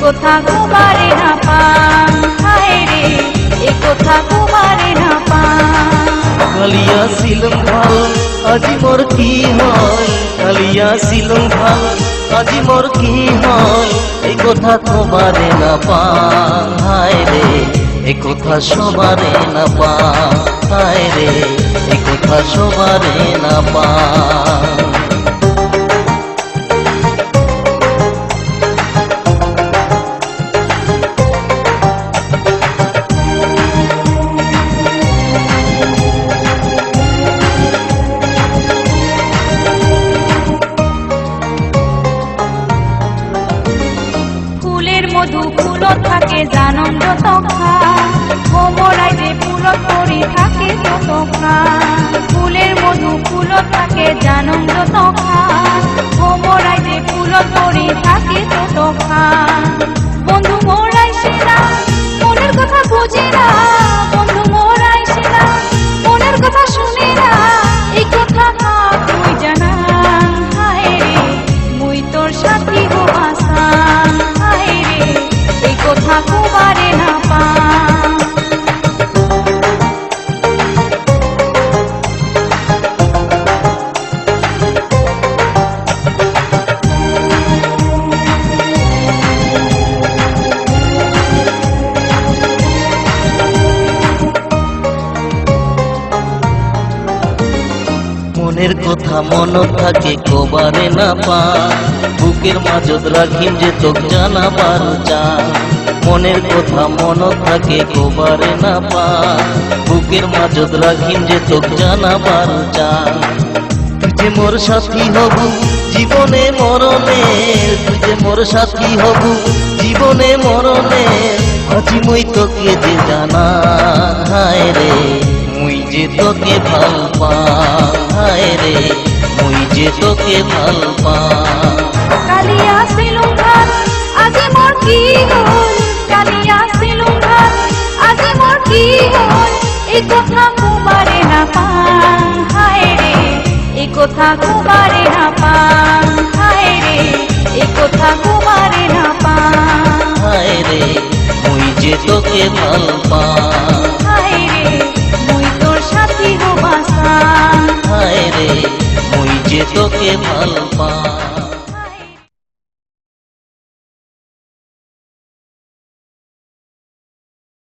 কথা গোবারে না পান, হায় রে এ কথা গোবারে না পান। কালিয়া ছিলাম ভাল আজি মোর কি হয়, কালিয়া ছিলাম ভাল আজি মোর কি হয়, এই কথা তোমারে না পান, হায় রে এই কথা সবারে না পান, হায় রে এই কথা সবারে না পান। মধু ফুলত থাকে জানন যতক্ষা, ভোমরাই যে ফুলত পরি থাকে ততক্ষা। ফুলের মধু ফুলত থাকে জানন যতক্ষা, ভোমরাই যে ফুলত পরি থাকে ততক্ষা। বন্ধু মোরাই সেরা মনের কথা বুঝে না, বন্ধু মোরাই সেরা মনের কথা শুনে না, এই কথা তুই জানা, হায় রে মুই তোর সাথী গো আসান, হায় রে এই কথা গোবারে না পান। মনের কথা মন থাকে কবারে না পান, বুকের মাঝত রাখিম যে তোক জানাবার চান। মনের কথা মন থাকে কবারে না পান, বুকের মাঝত রাখিম যে তোক জানাবার চান। তুই যে মোর সাথী হবু জীবনে মরণে, তুই যে মোর সাথী হবু জীবনে মরণে, আজি মই তোকে যে জানা, হায় রে মুই যে তোকে ভাল পাই, হায় রে মুই যে তোকে ভাল পাই। কালিয়া ছিলুম ভাল আজি মোর কি হল, কালিয়া ছিলুম ভাল আজি মোর কি হল, এই কথা গোবারে না পান, হায় রে এই কথা গোবারে না পান, হায় রে এই কথা গোবারে না পান। হায় রে মুই যে তোকে ভাল পাই, হায় রে মুই তোর সাথী গো বাসান, হায় রে মুই যে তোকে ভাল পাই।